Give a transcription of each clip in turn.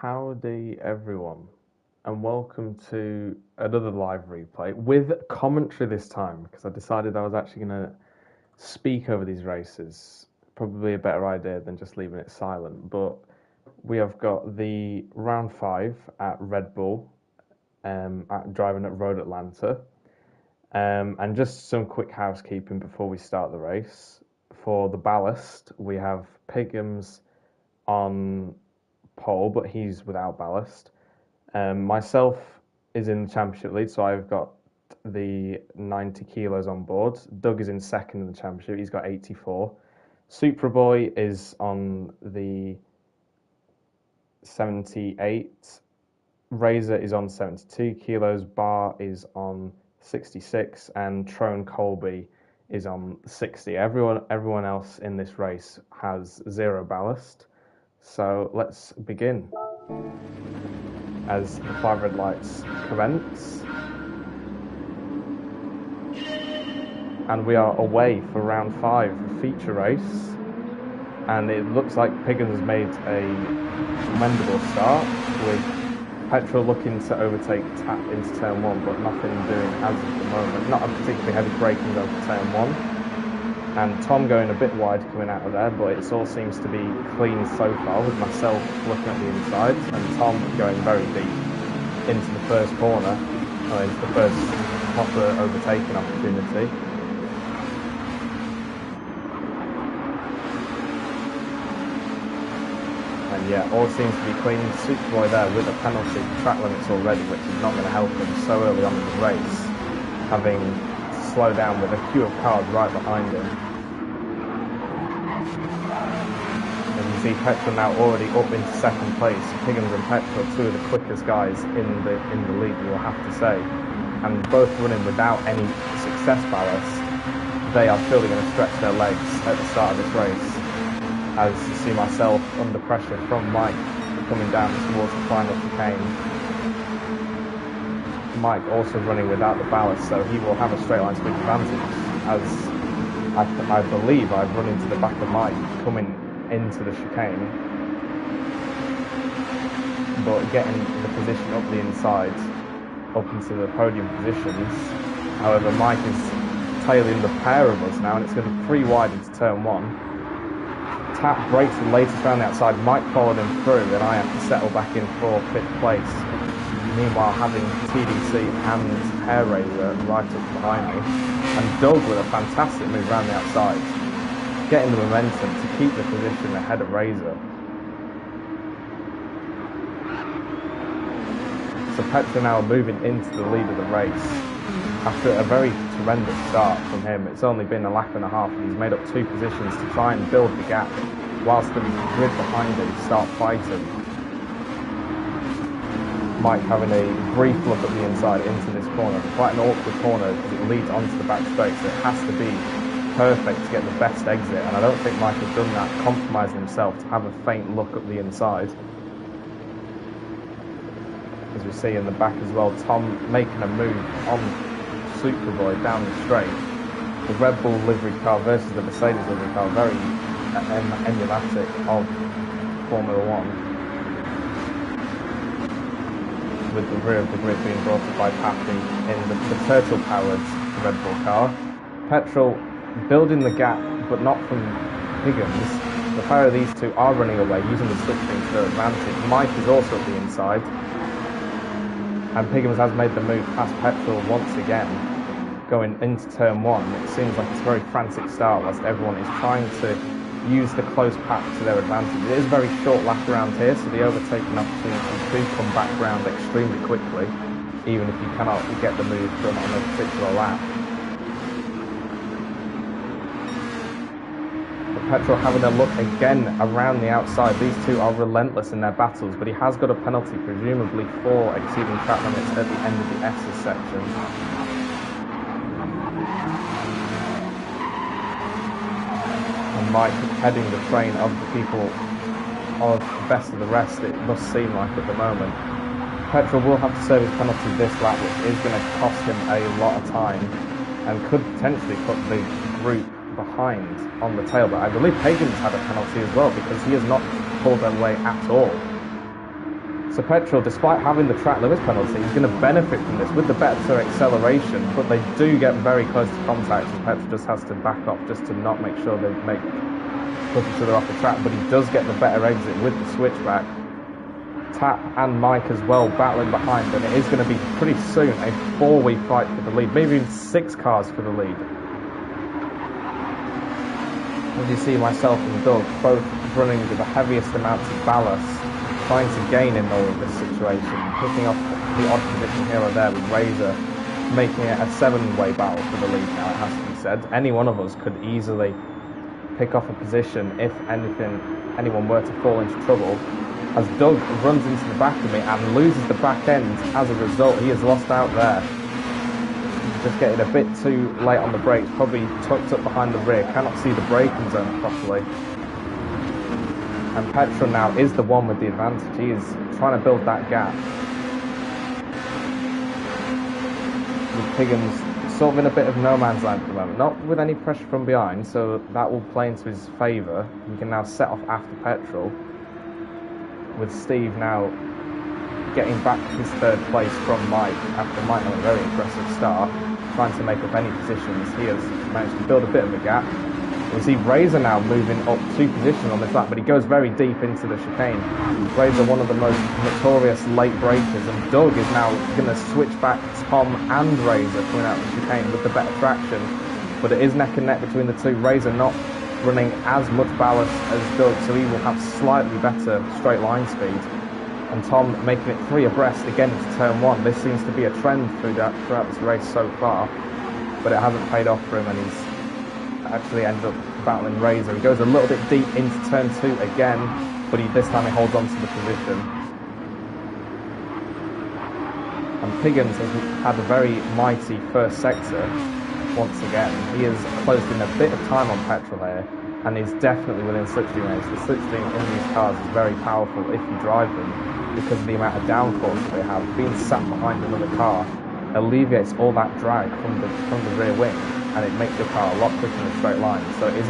Howdy everyone, and welcome to another live replay with commentary this time because I decided I was actually going to speak over these races. Probably a better idea than just leaving it silent. But we have got the round 5 at Red Bull, driving at Road Atlanta, and just some quick housekeeping before we start the race. For the ballast, we have Piggums on pole, but he's without ballast. Myself is in the championship lead, so I've got the 90 kilos on board. Doug is in second in the championship, he's got 84. Superboy is on the 78. Razor is on 72 kilos. Bar is on 66, and Trone Colby is on 60. Everyone else in this race has zero ballast. So let's begin as the 5 red lights commence. And we are away for round 5, the feature race. And it looks like Piggins has made a commendable start, with Petrol looking to overtake Tap into turn 1, but nothing doing as of the moment. Not a particularly heavy braking over turn 1. And Tom going a bit wide coming out of there, but it all seems to be clean so far, with myself looking at the inside and Tom going very deep into the first corner, into the first proper overtaking opportunity. And yeah, all seems to be clean. Superboy there with a penalty for track limits already, which is not going to help him so early on in the race, having to slow down with a queue of cars right behind him. See Petrol now already up into second place. Piggins and Petrol, two of the quickest guys in the league, you will have to say, and both running without any success ballast. They are surely going to stretch their legs at the start of this race, as you see myself under pressure from Mike coming down towards the final chicane. Mike also running without the ballast, so he will have a straight line speed advantage, as I believe I've run into the back of Mike coming into the chicane, but getting the position up the inside, up into the podium positions. However, Mike is tailing the pair of us now, and it's going to be 3 wide into turn 1. Tap breaks the latest round the outside. Mike followed him through, and I have to settle back in for 5th place. Meanwhile, having TDC and Hair Razor right up behind me, and Doug with a fantastic move around the outside, getting the momentum to keep the position ahead of Razor. So Petra now moving into the lead of the race. After a very tremendous start from him, it's only been a lap and a half, and he's made up 2 positions to try and build the gap, whilst the grid behind him start fighting. Mike having a brief look at the inside into this corner. Quite an awkward corner because it leads onto the back straight, so it has to be perfect to get the best exit, and I don't think Mike has done that, compromising himself to have a faint look up the inside. As we see in the back as well, Tom making a move on Superboy down the straight. The Red Bull livery car versus the Mercedes livery car, very emblematic of Formula 1. With the rear of the grid being brought up by Pappy in the turtle-powered Red Bull car. Petrol building the gap, but not from Piggins. The pair of these two are running away, using the slipstream to their advantage. Mike is also at the inside, and Piggins has made the move past Petrol once again, going into turn 1. It seems like it's a very frantic start, whilst everyone is trying to use the close pack to their advantage. It is a very short lap around here, so the overtaking opportunities do come back round extremely quickly, even if you cannot get the move done on a particular lap. Petrol having a look again around the outside. These two are relentless in their battles, but he has got a penalty, presumably for exceeding track limits at the end of the S's section. And Mike heading the train of the people of the best of the rest, it must seem like at the moment. Petrol will have to serve his penalty this lap, which is going to cost him a lot of time, and could potentially put the group behind on the tail, but I believe Hagen's had a penalty as well, because he has not pulled their way at all. So Petrol, despite having the track limits penalty, is going to benefit from this with the better acceleration, but they do get very close to contact, and Petrol just has to back off just to not make sure they push each other off the track, but he does get the better exit with the switchback. Tap and Mike as well battling behind, and it is going to be pretty soon a four-way fight for the lead, maybe even 6 cars for the lead. As you see, myself and Doug both running with the heaviest amounts of ballast, trying to gain in all of this situation, picking off the odd position here or there with Razor, making it a 7-way battle for the lead now, it has to be said. Any one of us could easily pick off a position if anyone were to fall into trouble. As Doug runs into the back of me and loses the back end as a result, he has lost out there. Just getting a bit too late on the brakes, probably tucked up behind the rear, cannot see the braking zone properly. And Petrol now is the one with the advantage. He is trying to build that gap. With Piggins sort of in a bit of no man's land at the moment, not with any pressure from behind, so that will play into his favour. He can now set off after Petrol, with Steve now getting back his 3rd place from Mike after Mike on a very impressive start, trying to make up any positions. He has managed to build a bit of a gap. We see Razor now moving up 2 positions on this lap, but he goes very deep into the chicane. Razor, one of the most notorious late breakers, and Doug is now going to switch back Tom and Razor coming out of the chicane with the better traction, but it is neck and neck between the two. Razor not running as much ballast as Doug, so he will have slightly better straight line speed. And Tom making it 3 abreast again into turn 1. This seems to be a trend throughout this race so far, but it hasn't paid off for him, and he's actually ended up battling Razor. He goes a little bit deep into turn 2 again, but this time he holds on to the position. And Piggins has had a very mighty first sector once again. He has closed in a bit of time on Petrol here, and is definitely within slipstream range. The slipstream in these cars is very powerful if you drive them, because of the amount of downforce that they have. Being sat behind another car alleviates all that drag from the rear wing, and it makes your car a lot quicker in a straight line. So it is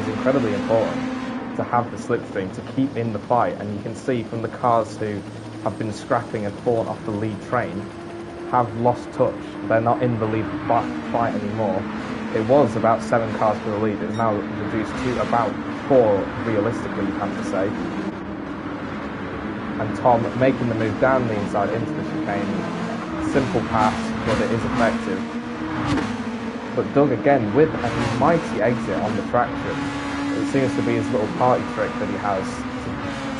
incredibly important to have the slipstream to keep in the fight. And you can see from the cars who have been scrapping and fallen off the lead train have lost touch. They're not in the lead fight anymore. It was about 7 cars for the lead. It's now reduced to about 4, realistically, you have to say. And Tom making the move down the inside into the chicane. Simple pass, but it is effective. But Doug again with a mighty exit on the traction. It seems to be his little party trick that he has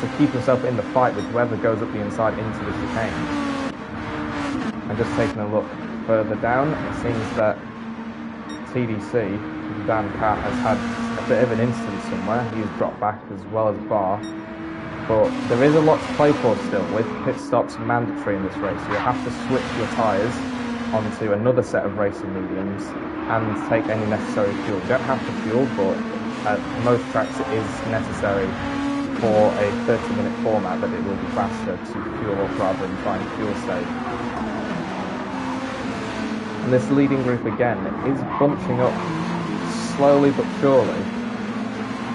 to keep himself in the fight with whoever goes up the inside into the chicane. And just taking a look further down, it seems that TDC, Dan Cat, has had a bit of an incident somewhere. He has dropped back as well as Bar. But there is a lot to play for still, with pit stops mandatory in this race. You have to switch your tyres onto another set of racing mediums and take any necessary fuel. You don't have to fuel, but at most tracks it is necessary for a 30-minute format that it will be faster to fuel up rather than trying to fuel save. And this leading group again is bunching up slowly but surely,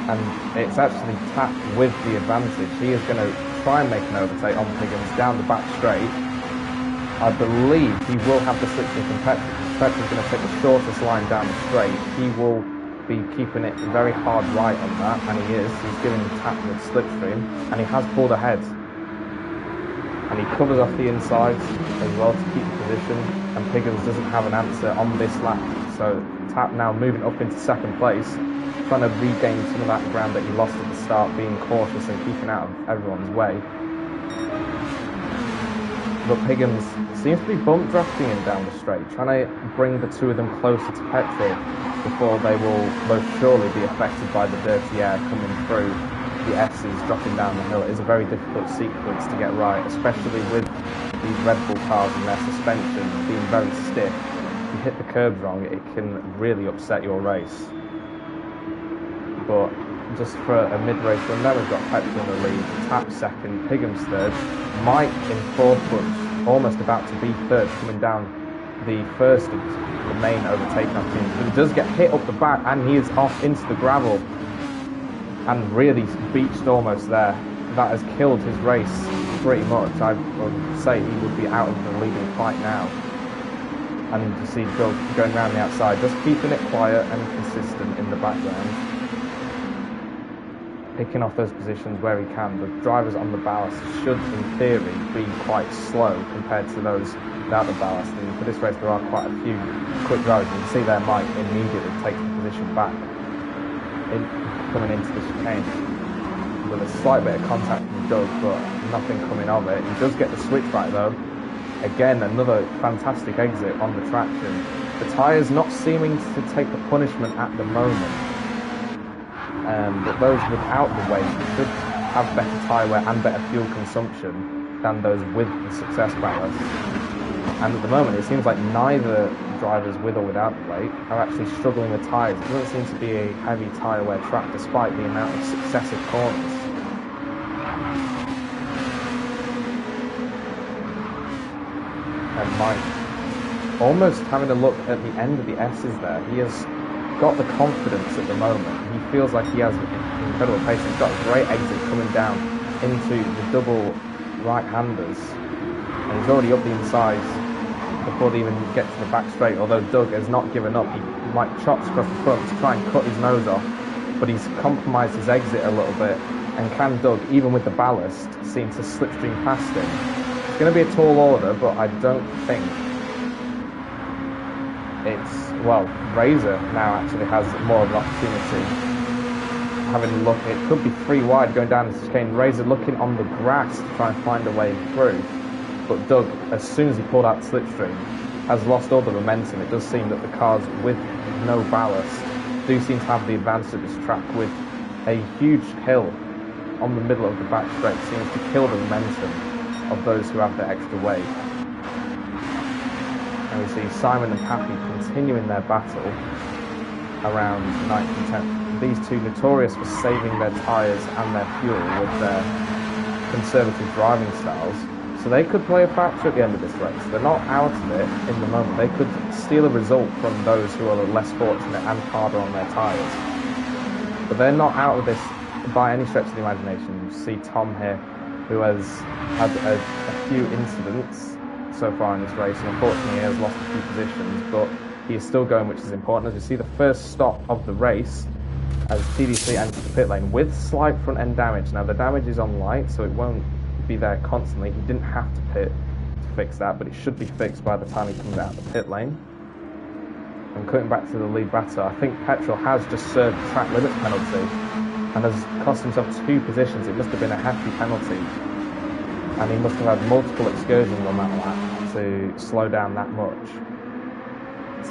and it's actually Tap with the advantage. He is going to try and make an overtake on Piggins down the back straight. I believe he will have the slipstream from Petrol. Petrol's going to take the shortest line down the straight. He will be keeping it very hard right on that, and he is. He's giving the Tap with slipstream, and he has pulled ahead. And he covers off the insides as well to keep the position, and Piggins doesn't have an answer on this lap. So Tap now moving up into 2nd place, trying to regain some of that ground that he lost at the start, being cautious and keeping out of everyone's way. But Piggins seems to be bump drafting him down the straight, trying to bring the two of them closer to Petrol before they will most surely be affected by the dirty air coming through the S's dropping down the hill. It is a very difficult sequence to get right, especially with these Red Bull cars and their suspension being very stiff. If you hit the curbs wrong, it can really upset your race. But just for a mid-race run there, we've got Petrol in the lead, Tap 2nd, Piggins 3rd, Mike in 4th, but almost about to be 3rd, coming down the first of the main overtaking opportunity. He does get hit up the back, and he is off into the gravel, and really beached almost there. That has killed his race. pretty much, I would say he would be out of the leading fight now. And you see Doug going around the outside, just keeping it quiet and consistent in the background. Picking off those positions where he can. The drivers on the ballast should, in theory, be quite slow compared to those without the ballast. And for this race, there are quite a few quick drivers. You can see there Mike immediately takes the position back coming into the chicane. With a slight bit of contact from Doug, but nothing coming of it. He does get the switchback though. Again, another fantastic exit on the traction. The tyres not seeming to take the punishment at the moment. But those without the weight should have better tyre wear and better fuel consumption than those with the success ballast. And at the moment, it seems like neither drivers with or without the weight are actually struggling with tyres. It doesn't seem to be a heavy tyre wear track despite the amount of successive corners. And Mike, almost having a look at the end of the S's there, he has got the confidence at the moment. He feels like he has incredible pace. He's got a great exit coming down into the double right-handers. And he's already up the inside before they even get to the back straight, although Doug has not given up. Mike chops across the front to try and cut his nose off, but he's compromised his exit a little bit. And can Doug, even with the ballast, seem to slipstream past him? It's going to be a tall order, but I don't think it's, well, Razor now actually has more of an opportunity. Having a look, it could be 3 wide going down this chicane. Razor looking on the grass to try and find a way through. But Doug, as soon as he pulled out the slipstream, has lost all the momentum. It does seem that the cars with no ballast do seem to have the advantage of this track, with a huge hill on the middle of the back straight seems to kill the momentum of those who have the extra weight. And we see Simon and Pappy continuing their battle around 9th and 10th. These two notorious for saving their tyres and their fuel with their conservative driving styles. So they could play a factor at the end of this race. They're not out of it in the moment. They could steal a result from those who are less fortunate and harder on their tyres. But they're not out of this by any stretch of the imagination. You see Tom here, who has had a few incidents so far in this race, and unfortunately he has lost a few positions, but he is still going, which is important. As we see the first stop of the race, as TDC enters the pit lane with slight front end damage. Now the damage is on light, so it won't be there constantly. He didn't have to pit to fix that, but it should be fixed by the time he comes out of the pit lane. And coming back to the lead battle, I think Petrol has just served the track limits penalty and has cost himself 2 positions. It must have been a hefty penalty, and he must have had multiple excursions on that lap to slow down that much.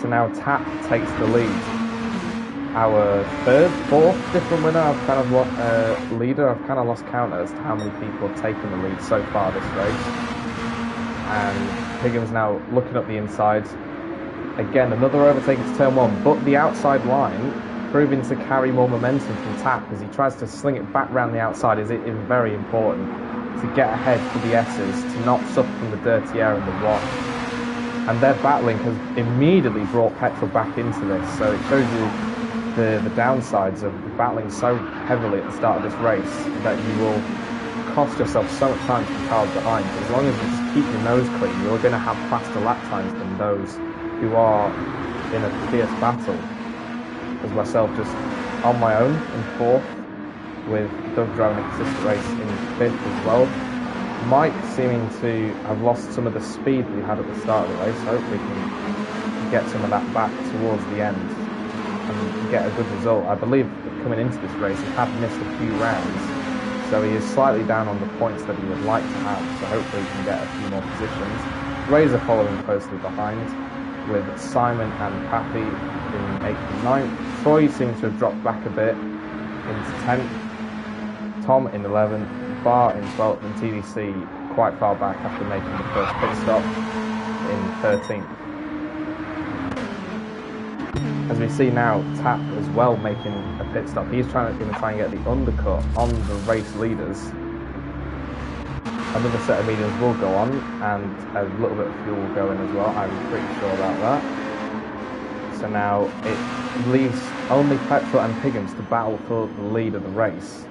So now Tap takes the lead. Our 3rd, 4th different winner. I've kind of leader. I've kind of lost count as to how many people have taken the lead so far this race. And Higgins now looking up the inside. Again, another overtake into turn 1, but the outside line proving to carry more momentum from Tap as he tries to sling it back round the outside. Is very important to get ahead for the S's, to not suffer from the dirty air and the wash. And their battling has immediately brought Petrol back into this, so it shows you the downsides of battling so heavily at the start of this race that you will cost yourself so much time from cars behind. As long as you just keep your nose clean, you're going to have faster lap times than those who are in a fierce battle. As myself just on my own in 4th, with Doug driving a consistent race in 5th as well. Mike seeming to have lost some of the speed that he had at the start of the race. Hopefully he can get some of that back towards the end and get a good result. I believe coming into this race he had missed a few rounds, so he is slightly down on the points that he would like to have, so hopefully he can get a few more positions. Razor following closely behind, with Simon and Pappy in 8th and 9th. Troy seems to have dropped back a bit into 10th. Tom in 11th, Bar in 12th, and TDC quite far back after making the first pit stop in 13th. As we see now, Tap as well making a pit stop. He's going to try and get the undercut on the race leaders. Another set of mediums will go on, and a little bit of fuel will go in as well. I'm pretty sure about that. So now it leaves only Petrol and Higgins to battle for the lead of the race.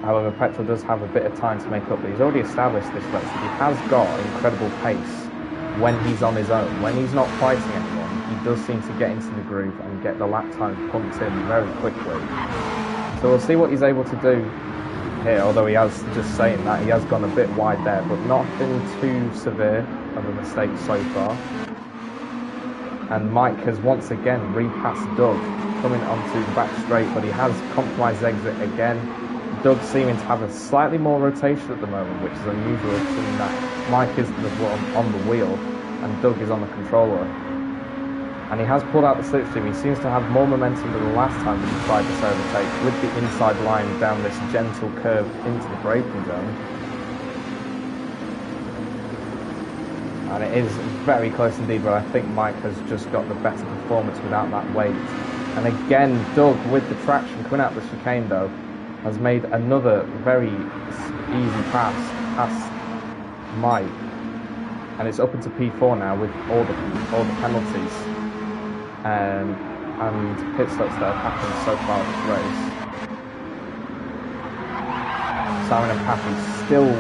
However, Petrol does have a bit of time to make up, but he's already established this race that he has got incredible pace when he's on his own. When he's not fighting anyone, he does seem to get into the groove and get the lap times pumped in very quickly. So we'll see what he's able to do here, although he has, just saying that, he has gone a bit wide there, but nothing too severe of a mistake so far. And Mike has once again repassed Doug, coming onto the back straight, but he has compromised exit again. Doug seeming to have a slightly more rotation at the moment, which is unusual, seeing that Mike is the one on the wheel and Doug is on the controller. And he has pulled out the slipstream. He seems to have more momentum than the last time that he tried this overtake, with the inside line down this gentle curve into the braking zone. And it is very close indeed, but I think Mike has just got the better performance without that weight. And again, Doug, with the traction coming out the chicane though, has made another very easy pass past Mike. And it's up into P4 now with all the penalties and pit stops that have happened so far this race. Simon and Pappy still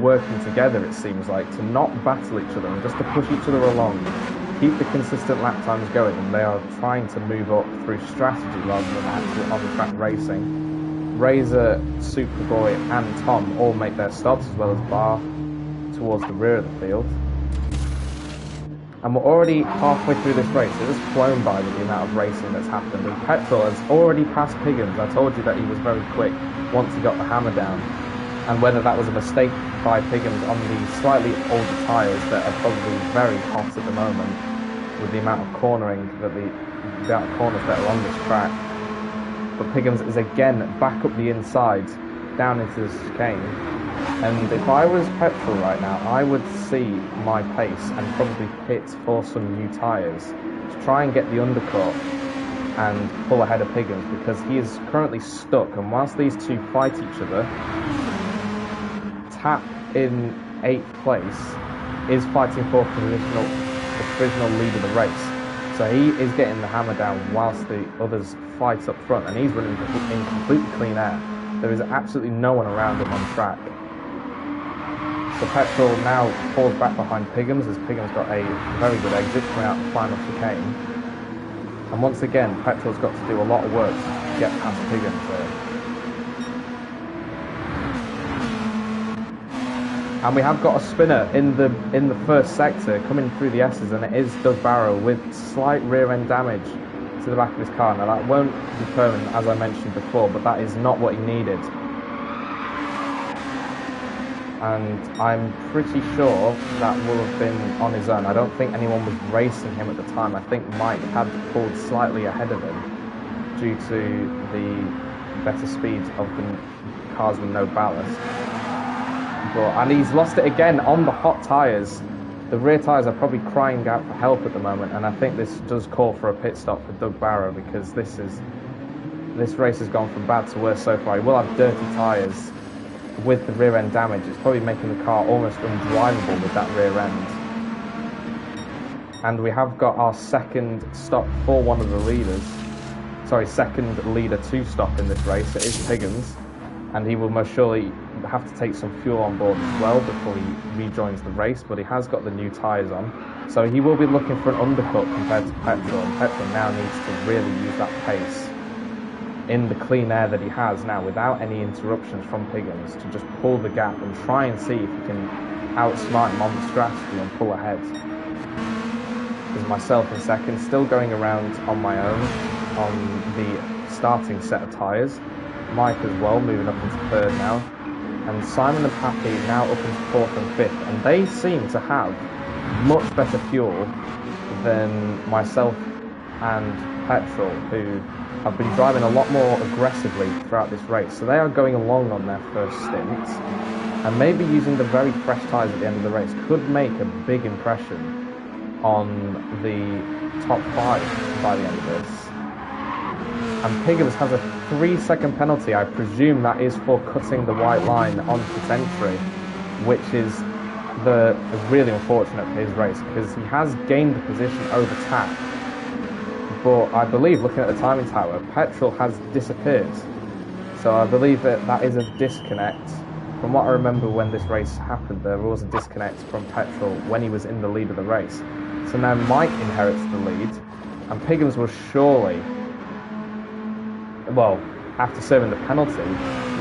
working together, it seems like, to not battle each other and just to push each other along, keep the consistent lap times going, and they are trying to move up through strategy rather than actual on-track racing. Razor, Superboy and Tom all make their stops, as well as Bar towards the rear of the field. And we're already halfway through this race. It has flown by with the amount of racing that's happened, and Petrol has already passed Piggins. I told you that he was very quick once he got the hammer down. And whether that was a mistake by Piggins on the slightly older tyres that are probably very hot at the moment, with the amount of cornering that the amount of corners that are on this track. But Piggins is again back up the inside, down into the chicane. And if I was Petrol right now, I would see my pace and probably pit for some new tyres to try and get the undercut and pull ahead of Piggins, because he is currently stuck. And whilst these two fight each other, Tap in 8th place is fighting for the provisional lead of the race. So he is getting the hammer down whilst the others fight up front, and he's running in completely clean air. There is absolutely no one around him on track. So Petrol now falls back behind Piggins, as Piggins got a very good exit coming out the final chicane. And once again, Petrol's got to do a lot of work to get past Piggins here. And we have got a spinner in the first sector coming through the S's, and it is Doug Barrow with slight rear end damage to the back of his car. Now that won't be permanent, as I mentioned before, but that is not what he needed. And I'm pretty sure that will have been on his own. I don't think anyone was racing him at the time. I think Mike had pulled slightly ahead of him due to the better speed of the cars with no ballast. And he's lost it again on the hot tyres. The rear tyres are probably crying out for help at the moment, and I think this does call for a pit stop for Doug Barrow, because this race has gone from bad to worse so far. He will have dirty tyres with the rear end damage. It's probably making the car almost undrivable with that rear end. And we have got our second stop for one of the leaders. Sorry, second leader to stop in this race. It is Piggins, and he will most surely have to take some fuel on board as well before he rejoins the race, but he has got the new tyres on, so he will be looking for an undercut compared to Petrol, and Petrol now needs to really use that pace in the clean air that he has now without any interruptions from Piggins to just pull the gap and try and see if he can outsmart him on the strategy and pull ahead. There's myself in second, still going around on my own on the starting set of tyres. Mike as well, moving up into third now. And Simon and Pappy now up into fourth and fifth. And they seem to have much better fuel than myself and Petrol, who have been driving a lot more aggressively throughout this race. So they are going along on their first stint. And maybe using the very fresh tyres at the end of the race could make a big impression on the top 5 by the end of this. And Piggins has a 3-second penalty. I presume that is for cutting the white line on pit entry, which is really unfortunate for his race, because he has gained the position over Tap. But I believe, looking at the timing tower, Petrol has disappeared. So I believe that that is a disconnect. From what I remember when this race happened, there was a disconnect from Petrol when he was in the lead of the race. So now Mike inherits the lead, and Piggins will surely, well, after serving the penalty,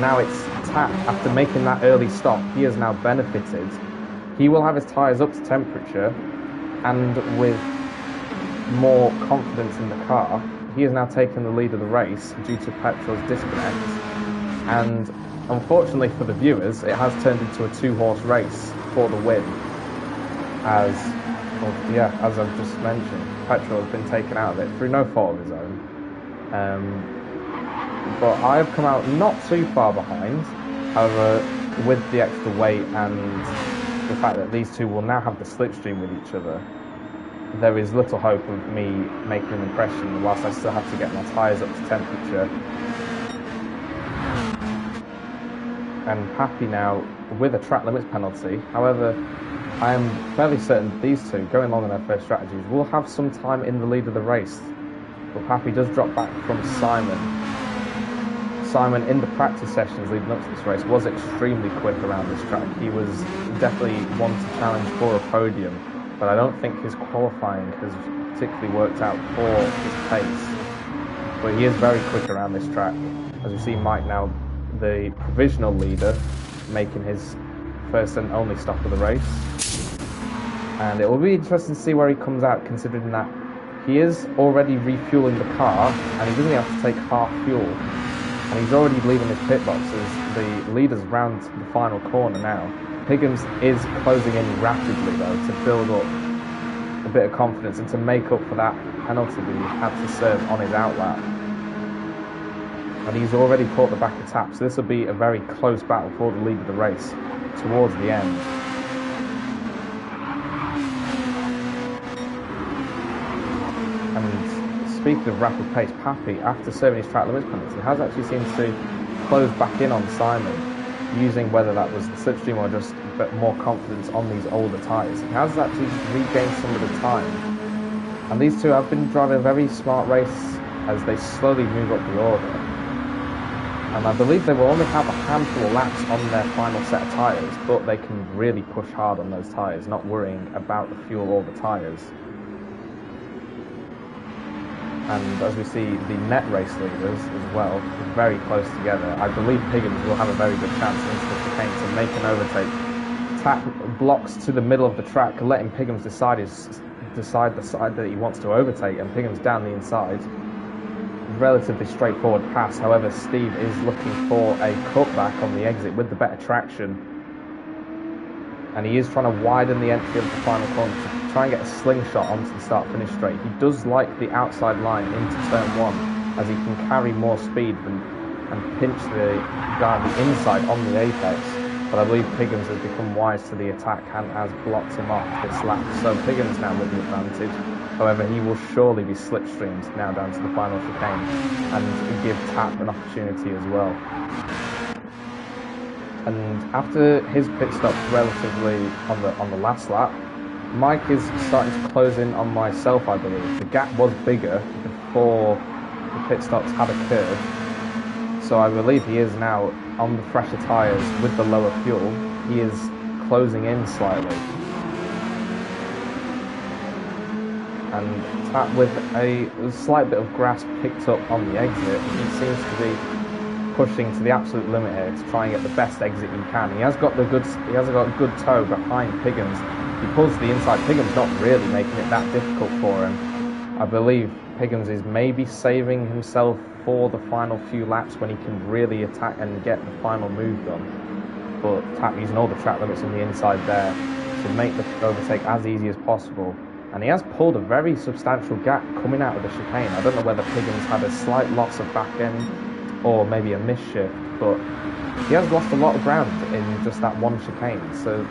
now it's Tap. After making that early stop, he has now benefited. He will have his tyres up to temperature, and with more confidence in the car, he has now taken the lead of the race due to Petrol's disconnect. And unfortunately for the viewers, it has turned into a two-horse race for the win. As I've just mentioned, Petrol has been taken out of it through no fault of his own. But I have come out not too far behind. However, with the extra weight and the fact that these two will now have the slipstream with each other, there is little hope of me making an impression whilst I still have to get my tyres up to temperature. And Pappy now with a track limits penalty. However, I am fairly certain these two, going along in their first strategies, will have some time in the lead of the race. But Pappy does drop back from Simon. Simon, in the practice sessions leading up to this race, was extremely quick around this track. He was definitely one to challenge for a podium, but I don't think his qualifying has particularly worked out for his pace. But he is very quick around this track. As we see Mike now, the provisional leader, making his first and only stop of the race. And it will be interesting to see where he comes out, considering that he is already refueling the car, and he doesn't have to take half fuel. And he's already leaving his pit box as the leader's round the final corner now. Piggins is closing in rapidly though to build up a bit of confidence and to make up for that penalty that he had to serve on his outlap. And he's already caught the back of Tap, so this will be a very close battle for the lead of the race towards the end. And speaking of rapid pace, Pappy, after serving his track limits penalty, has actually seemed to close back in on Simon, using whether that was the slipstream or just a bit more confidence on these older tyres. He has actually regained some of the time. And these two have been driving a very smart race as they slowly move up the order. And I believe they will only have a handful of laps on their final set of tyres, but they can really push hard on those tyres, not worrying about the fuel or the tyres. And as we see, the net race leaders as well, very close together. I believe Piggins will have a very good chance into the chicane to make an overtake. Tap blocks to the middle of the track, letting Piggins decide the side that he wants to overtake, and Piggins down the inside. Relatively straightforward pass. However, Steve is looking for a cutback on the exit with the better traction. And he is trying to widen the entry of the final corner to try and get a slingshot onto the start-finish straight. He does like the outside line into turn one, as he can carry more speed and pinch the guy on the inside on the apex. But I believe Piggins has become wise to the attack and has blocked him off this lap. So Piggins now with the advantage. However, he will surely be slipstreamed now down to the final chicane and give Tap an opportunity as well. And after his pit stop relatively on the last lap, Mike is starting to close in on myself, I believe. The gap was bigger before the pit stops had occurred. So I believe he is now on the fresher tyres with the lower fuel. He is closing in slightly. And Tap with a slight bit of grass picked up on the exit. He seems to be pushing to the absolute limit here to try and get the best exit he can. He has got a good toe behind Piggins. He pulls to the inside. Piggins not really making it that difficult for him. I believe Piggins is maybe saving himself for the final few laps when he can really attack and get the final move done. But Tap using all the track limits on the inside there to make the overtake as easy as possible. And he has pulled a very substantial gap coming out of the chicane. I don't know whether Piggins had a slight loss of back end or maybe a misshift, but he has lost a lot of ground in just that one chicane. So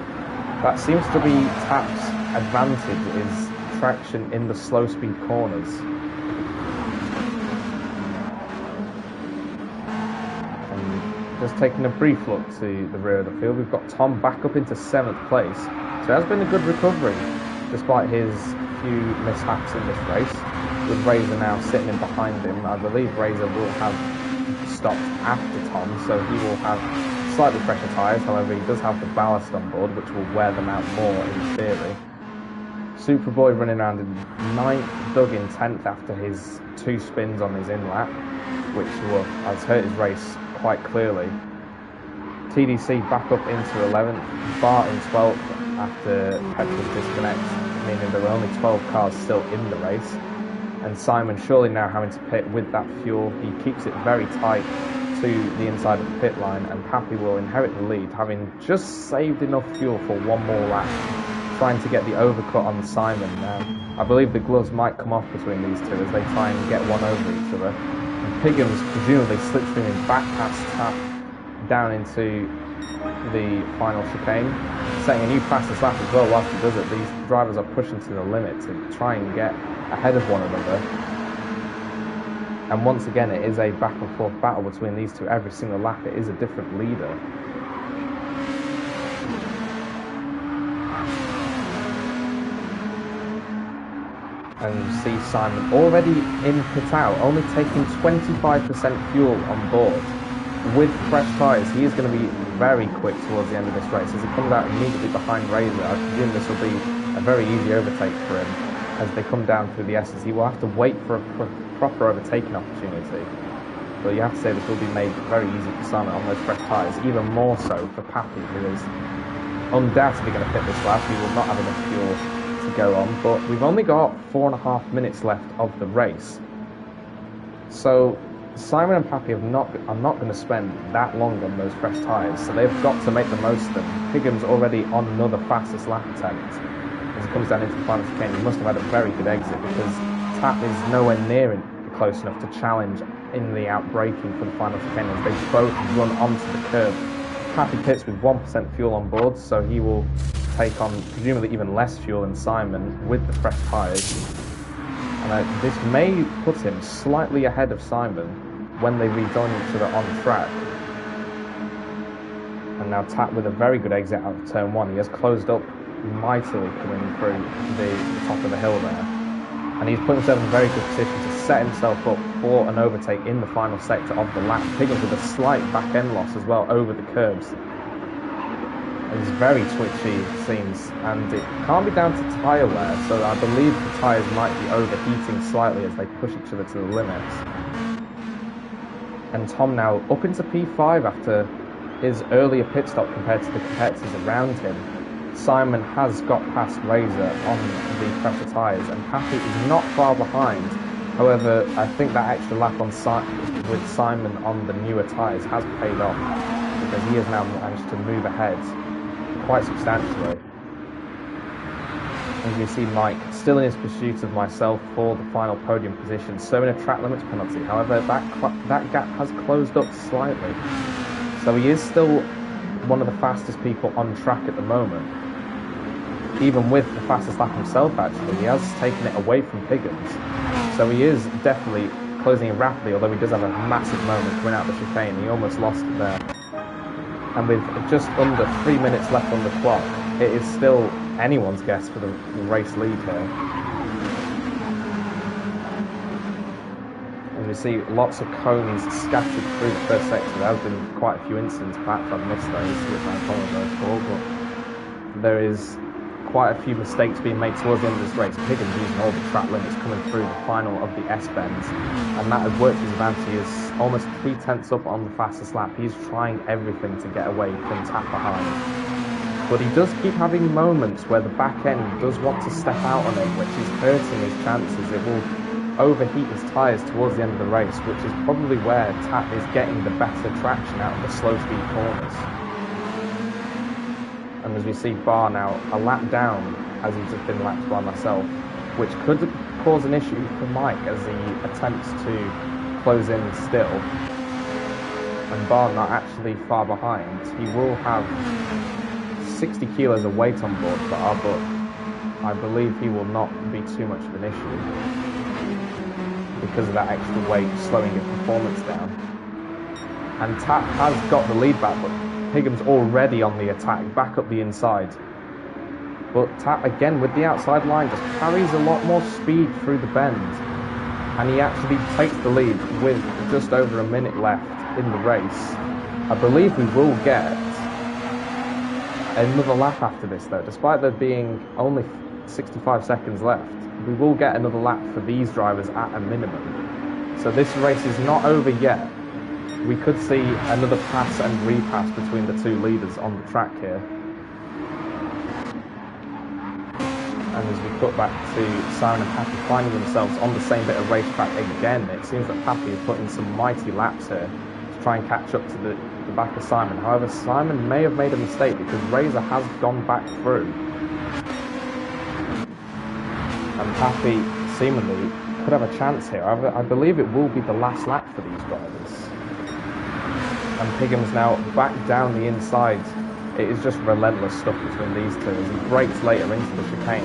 that seems to be Tap's advantage, is traction in the slow speed corners. And just taking a brief look to the rear of the field, we've got Tom back up into 7th place. So it has been a good recovery, despite his few mishaps in this race. With Razor now sitting in behind him, I believe Razor will have stopped after Tom, so he will have slightly fresher tyres. However, he does have the ballast on board, which will wear them out more in theory. Superboy running around in 9th, Doug in 10th after his 2 spins on his in-lap, which has hurt his race quite clearly. TDC back up into 11th, Bart in 12th after petrol disconnect, meaning there were only 12 cars still in the race. And Simon surely now having to pit with that fuel. He keeps it very tight to the inside of the pit line, and Pappy will inherit the lead, having just saved enough fuel for one more lap, trying to get the overcut on Simon now. I believe the gloves might come off between these two as they try and get one over each other. And Piggins presumably slipstreaming back past Tap down into the final chicane, setting a new fastest lap as well. Whilst he does it, these drivers are pushing to the limit to try and get ahead of one another. And once again, it is a back and forth battle between these two. Every single lap, it is a different leader. And you see Simon already in pit out, only taking 25% fuel on board. With fresh tyres, he is going to be very quick towards the end of this race. As he comes out immediately behind Razor, I presume this will be a very easy overtake for him. As they come down through the S's, he will have to wait for a proper overtaking opportunity. But you have to say this will be made very easy for Simon on those fresh tyres, even more so for Pappy, who is undoubtedly going to pit this lap. He will not have enough fuel to go on, but we've only got 4.5 minutes left of the race. So Simon and Pappy are not going to spend that long on those fresh tyres, so they've got to make the most of them. Higgins already on another fastest lap attempt. As he comes down into the final chicane, he must have had a very good exit, because Tap is nowhere near close enough to challenge in the outbraking for the final chicane as they both run onto the curb. Pappy pits with 1% fuel on board, so he will take on presumably even less fuel than Simon with the fresh tyres. And this may put him slightly ahead of Simon when they rejoin each other on track. And now Tap with a very good exit out of turn 1. He has closed up mightily coming through the top of the hill there. And he's put himself in a very good position to set himself up for an overtake in the final sector of the lap. Piggins with a slight back end loss as well over the curbs. And he's very twitchy, it seems, and it can't be down to tyre wear, so I believe the tyres might be overheating slightly as they push each other to the limits. And Tom now up into P5 after his earlier pit stop compared to the competitors around him. Simon has got past Razor on the pressure tyres, and Pappy is not far behind. However, I think that extra lap on with Simon on the newer tyres has paid off, because he has now managed to move ahead quite substantially. As you see, Mike still in his pursuit of myself for the final podium position, serving a track limits penalty. However, that gap has closed up slightly, so he is still one of the fastest people on track at the moment. Even with the fastest lap himself, actually, he has taken it away from Piggins, so he is definitely closing in rapidly, although he does have a massive moment coming out of the chicane. He almost lost it there. And with just under 3 minutes left on the clock, it is still anyone's guess for the race lead here. And you see lots of cones scattered through the first sector. There has been quite a few incidents, perhaps I've missed those, which I apologise for, but there is quite a few mistakes being made towards the end of this race. Piggins using all the track limits coming through the final of the S-bends, and that has worked his advantage. He is almost 3/10 up on the fastest lap. He's trying everything to get away from Tap behind. But he does keep having moments where the back end does want to step out on him, which is hurting his chances. It will overheat his tyres towards the end of the race, which is probably where Tap is getting the better traction out of the slow speed corners. And as we see Bar now a lap down, as he's just been lapped by myself, which could cause an issue for Mike as he attempts to close in still. And Bar not actually far behind. He will have 60 kilos of weight on board for our book. I believe he will not be too much of an issue because of that extra weight slowing his performance down. And Tap has got the lead back, but Higgins already on the attack, back up the inside. But Tap again with the outside line just carries a lot more speed through the bend, and he actually takes the lead with just over a minute left in the race. I believe we will get another lap after this, though. Despite there being only 65 seconds left, we will get another lap for these drivers at a minimum. So this race is not over yet. We could see another pass and repass between the two leaders on the track here. And as we cut back to Simon and Pappy finding themselves on the same bit of racetrack again, it seems that Pappy is putting some mighty laps here to try and catch up to the back of Simon. However, Simon may have made a mistake because Razor has gone back through. And Pappy seemingly could have a chance here. However, I believe it will be the last lap for these drivers. And Pigham's now back down the inside. It is just relentless stuff between these two as he breaks later into the chicane.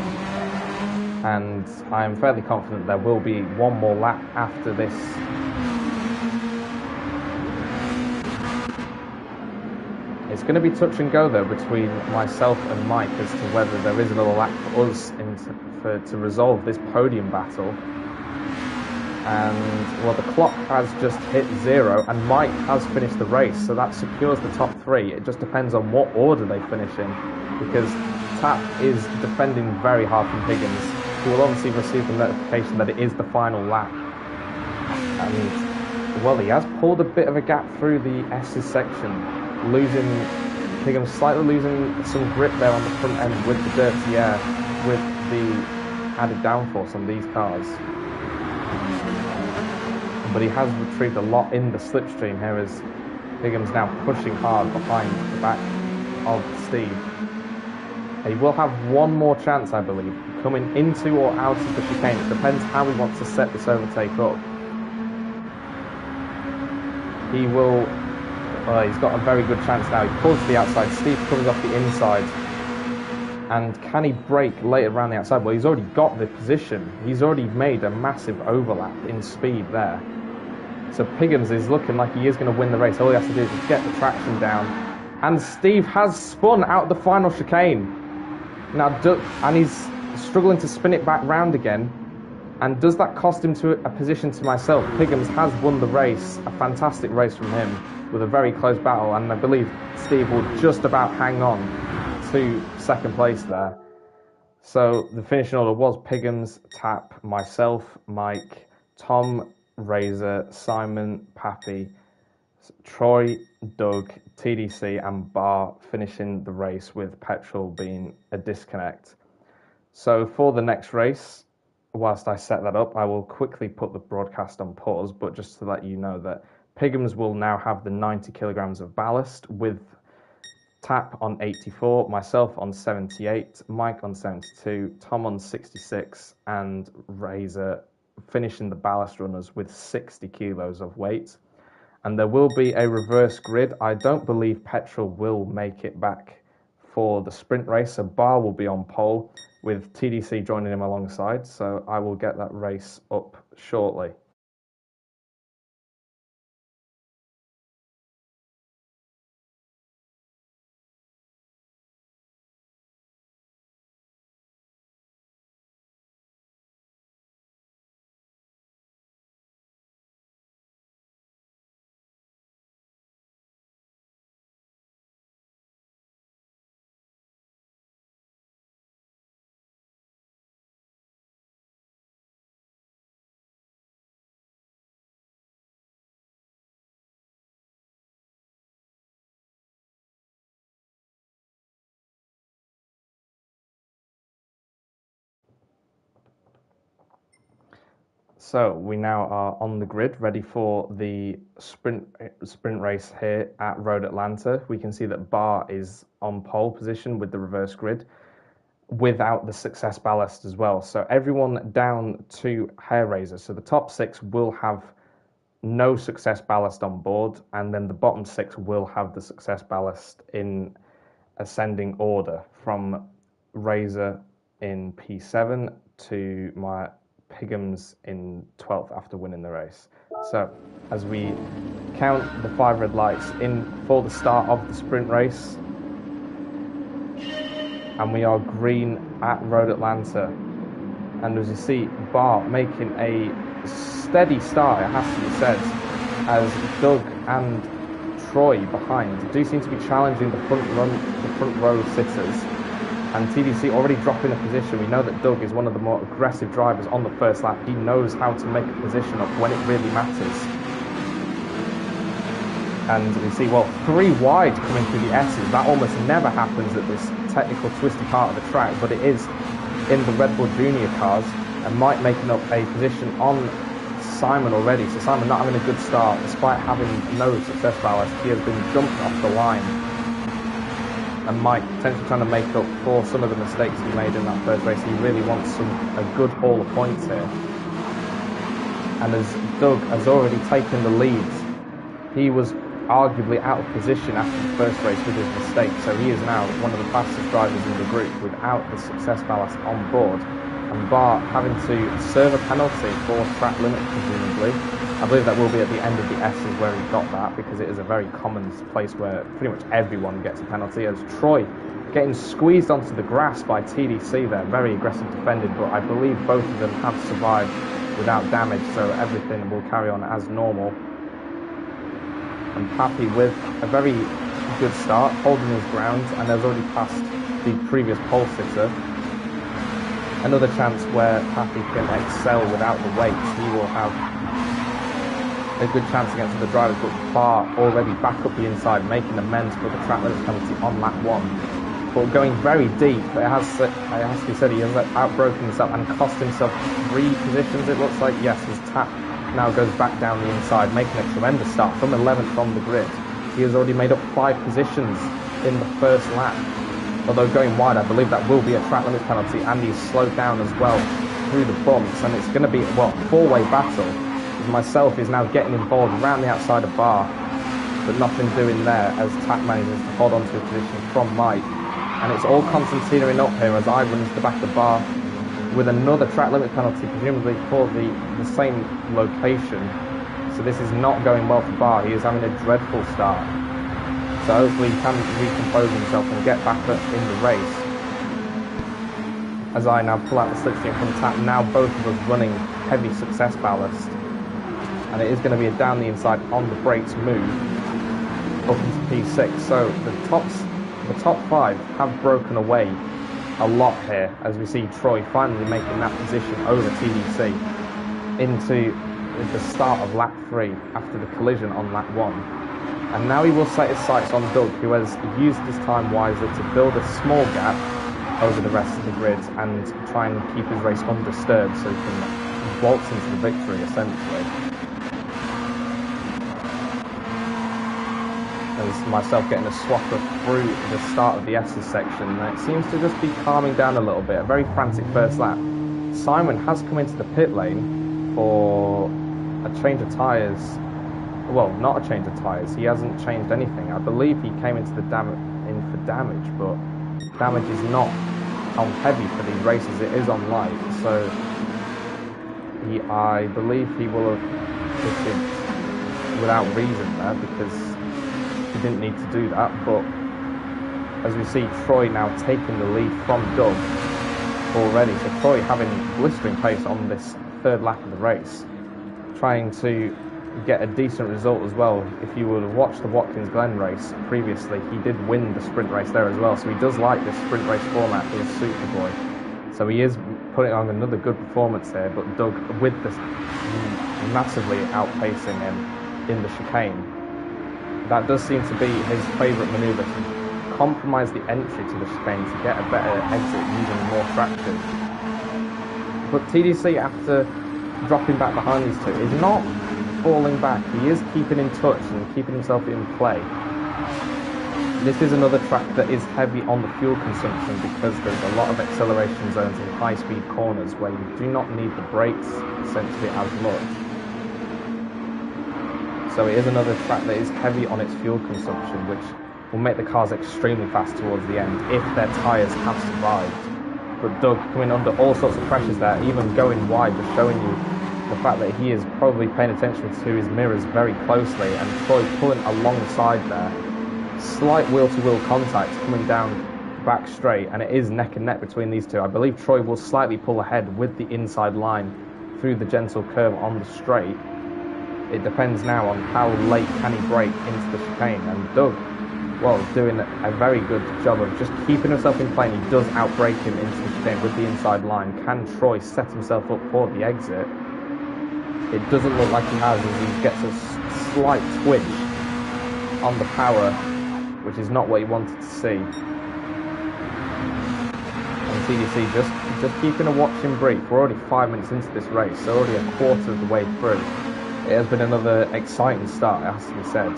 And I am fairly confident there will be one more lap after this. It's going to be touch and go though between myself and Mike as to whether there is another lap for us to resolve this podium battle. And well, the clock has just hit 0 and Mike has finished the race, so that secures the top 3. It just depends on what order they finish in, because Tap is defending very hard from Higgins, who will obviously receive the notification that it is the final lap. And well, he has pulled a bit of a gap through the S's section, Higgins slightly losing some grip there on the front end with the dirty air, with the added downforce on these cars. But he has retrieved a lot in the slipstream here as Pigham's now pushing hard behind the back of Steve. He will have one more chance, I believe, coming into or out of the chicane. It depends how he wants to set this overtake up. He will... he's got a very good chance now. He pulls to the outside. Steve comes off the inside. And can he brake later around the outside? Well, he's already got the position. He's already made a massive overlap in speed there. So Piggham's is looking like he is going to win the race. All he has to do is just get the traction down. And Steve has spun out the final chicane. Now, and he's struggling to spin it back round again. And does that cost him to a position to myself? Piggham's has won the race. A fantastic race from him with a very close battle. And I believe Steve will just about hang on to second place there. So the finishing order was Pigham's, Tap, myself, Mike, Tom, Razor, Simon, Pappy, Troy, Doug, TDC and Bar finishing the race with Petrol being a disconnect. So for the next race, whilst I set that up, I will quickly put the broadcast on pause, but just to let you know that Pigham's will now have the 90 kilograms of ballast with Tap on 84, myself on 78, Mike on 72, Tom on 66, and Razor finishing the ballast runners with 60 kilos of weight. And there will be a reverse grid. I don't believe Petrol will make it back for the sprint race, so Bar will be on pole with TDC joining him alongside, so I will get that race up shortly. So we now are on the grid, ready for the sprint race here at Road Atlanta. We can see that Bar is on pole position with the reverse grid, without the success ballast as well. So everyone down to hair raiser. So the top 6 will have no success ballast on board, and then the bottom 6 will have the success ballast in ascending order from Razor in P7 to my Pigham's in 12th after winning the race. So as we count the 5 red lights in for the start of the sprint race, and we are green at Road Atlanta. And as you see, Bar making a steady start, it has to be said. as Doug and Troy behind do seem to be challenging the front row sitters, and TDC already dropping a position. We know that Doug is one of the more aggressive drivers on the first lap. He knows how to make a position up when it really matters. And we see, well, 3 wide coming through the S's. That almost never happens at this technical twisty part of the track, but it is in the Red Bull Junior cars, and Mike making up a position on Simon already. So Simon not having a good start despite having no success ballast. He has been jumped off the line, and Mike potentially trying to make up for some of the mistakes he made in that first race. He really wants a good haul of points here, and as Doug has already taken the lead, he was arguably out of position after the first race with his mistake, so he is now one of the fastest drivers in the group without the success ballast on board. And Bar having to serve a penalty for track limit, presumably. I believe that will be at the end of the S's where he got that, because it is a very common place where pretty much everyone gets a penalty. As Troy getting squeezed onto the grass by TDC there, very aggressive defended, but I believe both of them have survived without damage, so everything will carry on as normal. And Pappy with a very good start, holding his ground, and has already passed the previous pole sitter. Another chance where Pappy can excel without the weight. He will have a good chance against the drivers, but Bar already back up the inside, making amends for the track limit penalty on lap 1. But going very deep, it has to be said, he has outbroken himself and cost himself 3 positions, it looks like. Yes, his tap now goes back down the inside, making a tremendous start from 11th on the grid. He has already made up 5 positions in the first lap. Although going wide, I believe that will be a track limit penalty, and he's slowed down as well through the bumps, and it's going to be, well, a 4-way battle. Myself is now getting involved around the outside of Bar, but nothing doing there as Tack manages to hold on to a position from Mike. And it's all concentrating up here as I run to the back of Bar with another track limit penalty, presumably for the same location. So this is not going well for Bar. He is having a dreadful start. So hopefully he can recompose himself and get back up in the race. As I now pull out the slipstream from Tap, now both of us running heavy success ballast. And it is going to be a down the inside on the brakes move up into P6. So the top 5 have broken away a lot here, as we see Troy finally making that position over TDC into the start of lap 3 after the collision on lap 1. And now he will set his sights on Doug, who has used his time wisely to build a small gap over the rest of the grid and try and keep his race undisturbed so he can waltz into the victory, essentially. As myself getting a swapper through the start of the S's section, and it seems to just be calming down a little bit. A very frantic first lap. Simon has come into the pit lane for a change of tyres. Well, not a change of tyres. He hasn't changed anything. I believe he came into the in for damage, but damage is not on heavy for these races. It is on light. So I believe he will have pitted without reason there, because he didn't need to do that. But as we see, Troy now taking the lead from Doug already. So Troy having blistering pace on this 3rd lap of the race, trying to get a decent result as well. If you would have watched the Watkins Glen race previously, he did win the sprint race there as well, so he does like this sprint race format. He is Superboy, so he is putting on another good performance there. But Doug with this massively outpacing him in the chicane. That does seem to be his favourite manoeuvre, to compromise the entry to the chicane to get a better exit using more traction. But TDC, after dropping back behind these two, is not falling back. He is keeping in touch and keeping himself in play. This is another track that is heavy on the fuel consumption, because there's a lot of acceleration zones and high-speed corners where you do not need the brakes essentially as much. So it is another track that is heavy on its fuel consumption, which will make the cars extremely fast towards the end if their tyres have survived. But Doug coming under all sorts of pressures there, even going wide, just showing you the fact that he is probably paying attention to his mirrors very closely, and Troy pulling alongside there. Slight wheel-to-wheel contact coming down back straight, and it is neck and neck between these two. I believe Troy will slightly pull ahead with the inside line through the gentle curve on the straight. it depends now on how late can he brake into the chicane. And Doug, well, doing a very good job of just keeping himself in plane. He does outbrake him into the chicane with the inside line. Can Troy set himself up for the exit? It doesn't look like he has, as he gets a slight twitch on the power, which is not what he wanted to see. And TDC just keeping a watching brief. We're already 5 minutes into this race, so already a quarter of the way through. It has been another exciting start, it has to be said,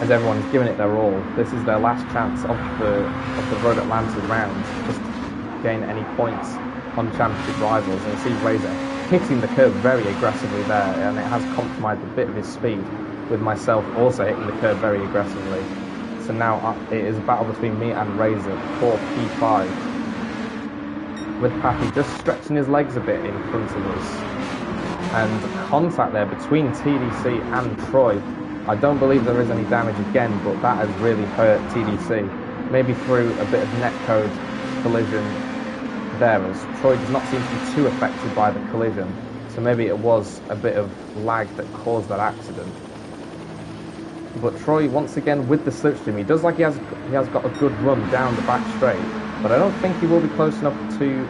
as everyone is giving it their all. This is their last chance of the Road Atlanta round, just to gain any points on championship rivals. And you see Razor hitting the curb very aggressively there, and it has compromised a bit of his speed, with myself also hitting the curb very aggressively. So now it is a battle between me and Razor for P5, with Pappy just stretching his legs a bit in front of us. And contact there between TDC and Troy. I don't believe there is any damage again, but that has really hurt TDC. Maybe through a bit of netcode collision there, as Troy does not seem to be too affected by the collision. So maybe it was a bit of lag that caused that accident. But Troy, once again, with the slipstream, he does like he has got a good run down the back straight, but I don't think he will be close enough to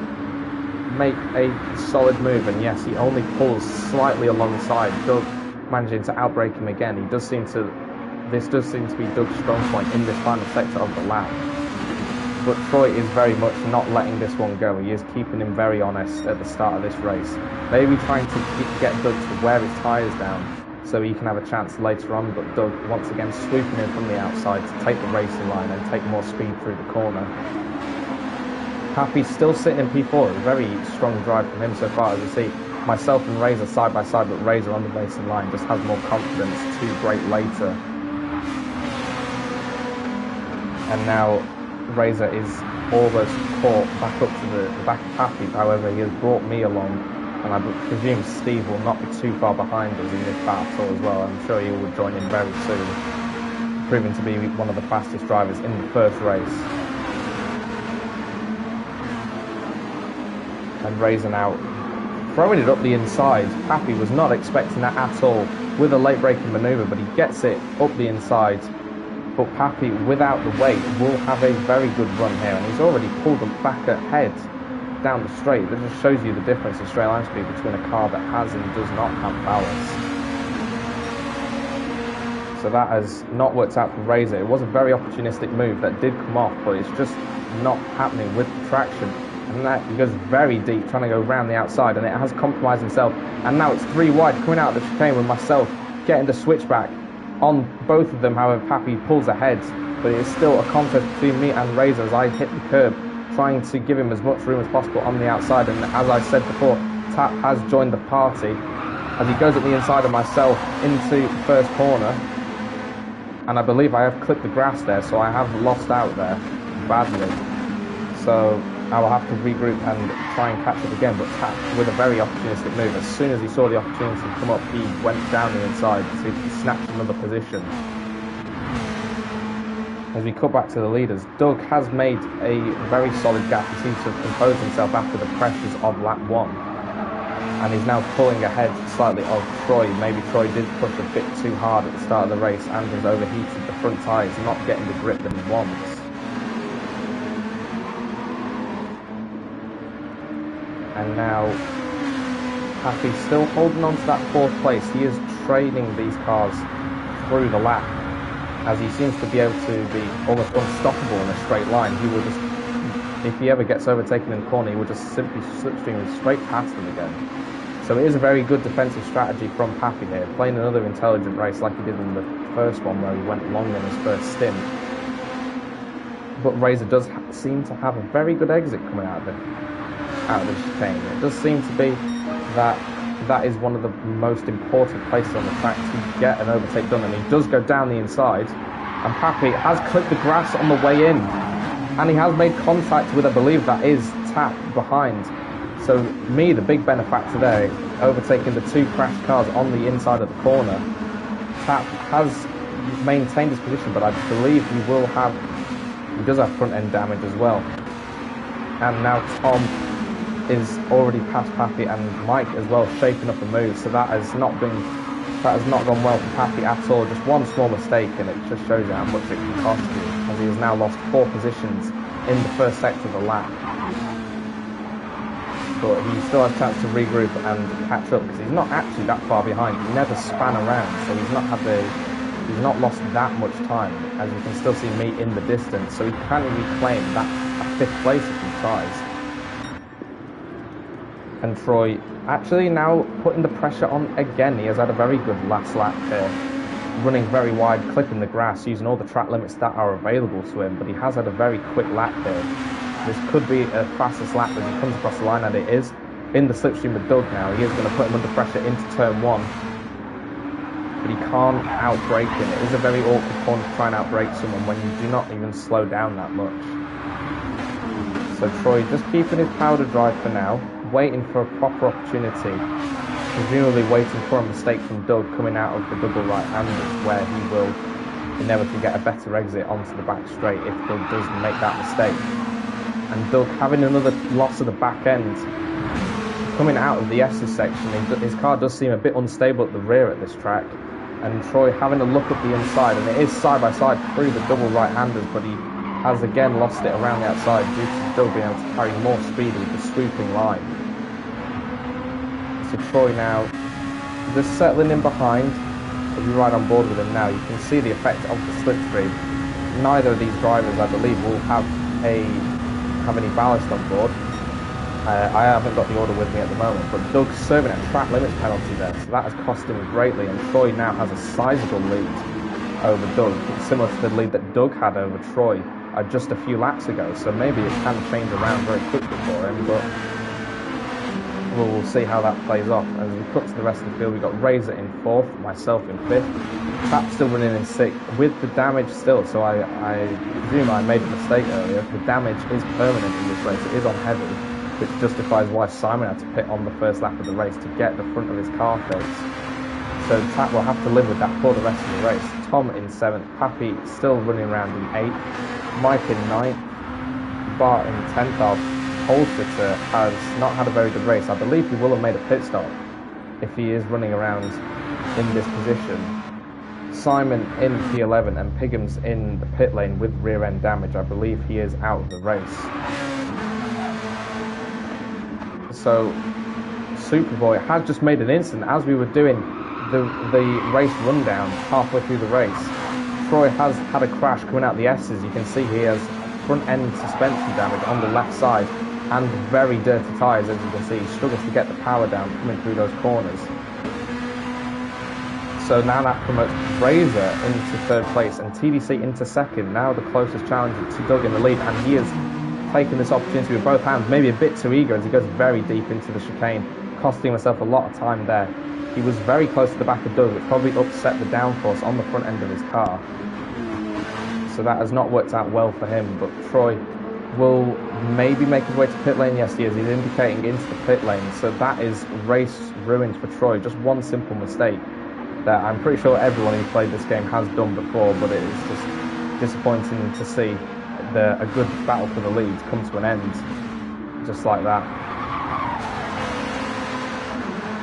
make a solid move. And yes, he only pulls slightly alongside Doug, managing to outbrake him again. This does seem to be Doug's strong point in this final sector of the lap. But Troy is very much not letting this one go. He is keeping him very honest at the start of this race. Maybe trying to get Doug to wear his tyres down so he can have a chance later on, but Doug once again swooping in from the outside to take the racing line and take more speed through the corner. Pappy's still sitting in P4, a very strong drive from him so far, as you see. Myself and Razor side by side, but Razor on the racing line just has more confidence to brake later. And now Razor is almost caught back up to the back of Pappy. However, he has brought me along, and I presume Steve will not be too far behind us in this battle as well. I'm sure he will join in very soon, proving to be one of the fastest drivers in the first race. And Razor now throwing it up the inside. Pappy was not expecting that at all with a late braking manoeuvre, but he gets it up the inside. But Pappy, without the weight, will have a very good run here, and he's already pulled them back ahead down the straight. That just shows you the difference in straight line speed between a car that has and does not have balance. So that has not worked out for Razor. It was a very opportunistic move that did come off, but it's just not happening with the traction. And that he goes very deep, trying to go round the outside, and it has compromised himself. And now it's 3 wide coming out of the chicane with myself getting the switchback on both of them. However, Pappy pulls ahead, but it's still a contest between me and Razor as I hit the curb, trying to give him as much room as possible on the outside. And as I said before, Tap has joined the party as he goes at the inside of myself into the first corner. And I believe I have clipped the grass there, so I have lost out there badly. So I will have to regroup and try and catch up again, but Tap with a very opportunistic move. As soon as he saw the opportunity come up, he went down the inside to snatch another position. As we cut back to the leaders, Doug has made a very solid gap. He seems to have composed himself after the pressures of lap 1. And he's now pulling ahead slightly of Troy. Maybe Troy did push a bit too hard at the start of the race and has overheated the front tyres, not getting the grip that he wants. And now Pappy's still holding on to that 4th place. He is trading these cars through the lap, as he seems to be able to be almost unstoppable in a straight line. He will just, if he ever gets overtaken in the corner, he will just simply slipstream straight past them again. So it is a very good defensive strategy from Pappy here, playing another intelligent race like he did in the first one where he went long in his first stint. But Razor does seem to have a very good exit coming out of the chicane. It does seem to be that is one of the most important places on the track to get an overtake done, and he does go down the inside, and Pappy has clipped the grass on the way in, and he has made contact with, I believe that is Tap behind. So me, the big benefactor there, overtaking the 2 crashed cars on the inside of the corner. Tap has maintained his position, but I believe he does have front end damage as well. And now Tom is already past Pappy, and Mike as well, shaping up a move. So that has not gone well for Pappy at all. Just one small mistake, and it just shows you how much it can cost you, as he has now lost 4 positions in the first sector of the lap. But he still has a chance to regroup and catch up, because he's not actually that far behind. He never span around, so he's not lost that much time, as you can still see me in the distance. So he can reclaim that 5th place if he tries. And Troy actually now putting the pressure on again. He has had a very good last lap here, running very wide, clipping the grass, using all the track limits that are available to him, but he has had a very quick lap here. This could be a fastest lap as he comes across the line, and it is in the slipstream with Doug now. He is going to put him under pressure into turn 1, but he can't outbrake him. It is a very awkward corner to try and outbrake someone when you do not even slow down that much. So Troy just keeping his powder dry for now, waiting for a proper opportunity, presumably waiting for a mistake from Doug coming out of the double right-handers, where he will inevitably get a better exit onto the back straight if Doug does make that mistake. And Doug having another loss of the back end, coming out of the S's section, his car does seem a bit unstable at the rear at this track, and Troy having a look at the inside, and it is side by side through the double right-handers, but he has again lost it around the outside due to Doug being able to carry more speed with the swooping line. So Troy now just settling in behind. If you ride on board with him now, you can see the effect of the slipstream. Neither of these drivers, I believe, will have any ballast on board. I haven't got the order with me at the moment, but Doug's serving a track limits penalty there, so that has cost him greatly, and Troy now has a sizable lead over Doug, similar to the lead that Doug had over Troy just a few laps ago. So maybe it can change around very quickly for him, but we'll see how that plays off. As we cut to the rest of the field, we've got Razor in 4th, myself in 5th, Trap still running in 6th, with the damage still, so I presume I made a mistake earlier. The damage is permanent in this race, it is on heavy, which justifies why Simon had to pit on the first lap of the race to get the front of his car fixed. So Trap will have to live with that for the rest of the race. Tom in 7th, Pappy still running around in 8th, Mike in 9th, Bart in 10th. Our pole sitter has not had a very good race. I believe he will have made a pit stop if he is running around in this position. Simon in P11 and Pigham's in the pit lane with rear end damage. I believe he is out of the race. So Superboy has just made an incident as we were doing the race rundown halfway through the race. Troy has had a crash coming out the S's. You can see he has front end suspension damage on the left side and very dirty tyres, as you can see. He struggles to get the power down coming through those corners. So now that promotes Razor into 3rd place and TDC into 2nd. Now the closest challenger to Doug in the lead, and he is taking this opportunity with both hands, maybe a bit too eager as he goes very deep into the chicane, costing himself a lot of time there. He was very close to the back of Doug, which probably upset the downforce on the front end of his car. So that has not worked out well for him, but Troy will maybe make his way to pit lane. Yes, he is. He's indicating into the pit lane. So that is race ruined for Troy. Just one simple mistake that I'm pretty sure everyone who played this game has done before, but it is just disappointing to see a good battle for the lead come to an end just like that.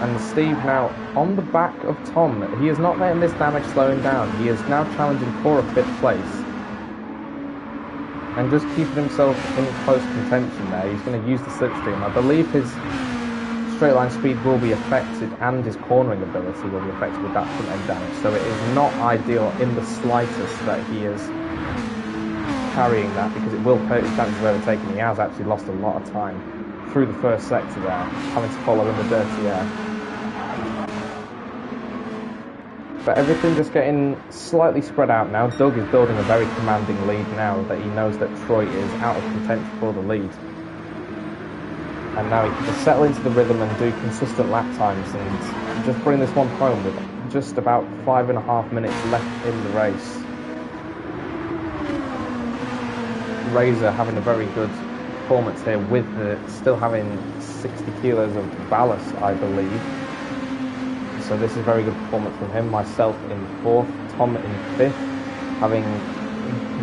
And Steve now on the back of Tom. He is not letting this damage slow him down. He is now challenging for a 5th place and just keeping himself in close contention there. He's going to use the slipstream. I believe his straight line speed will be affected and his cornering ability will be affected with that front end damage. So it is not ideal in the slightest that he is carrying that, because it will hurt his chances of overtaking. He has actually lost a lot of time through the first sector there, having to follow in the dirty air. But everything just getting slightly spread out now. Doug is building a very commanding lead now that he knows that Troy is out of contention for the lead. And now he can just settle into the rhythm and do consistent lap times and just bring this one home with just about 5.5 minutes left in the race. Razor having a very good performance here with still having 60 kilos of ballast, I believe. So this is a very good performance from him. Myself in 4th, Tom in 5th, having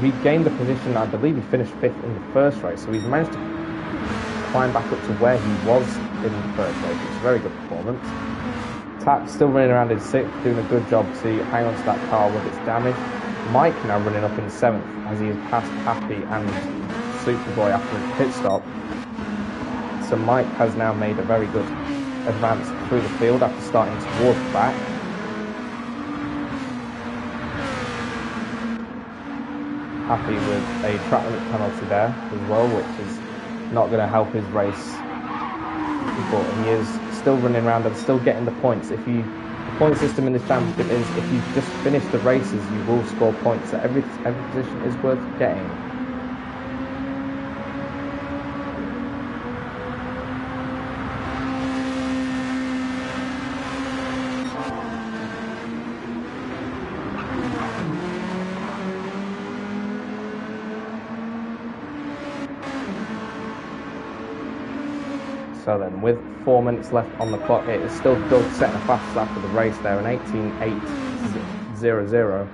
regained the position. I believe he finished 5th in the first race, so he's managed to climb back up to where he was in the first race, which is a very good performance. Tap still running around in 6th, doing a good job to hang on to that car with its damage. Mike now running up in 7th as he has passed Happy and Superboy after his pit stop. So Mike has now made a very good advance through the field after starting towards the back. Happy with a track limit penalty there as well, which is not going to help his race, but he is still running around and still getting the points. The point system in this championship is if you just finish the races, you will score points. So every position is worth getting. So then, with 4 minutes left on the clock, it is still Doug setting a fast lap of the race there, an 18.8.00.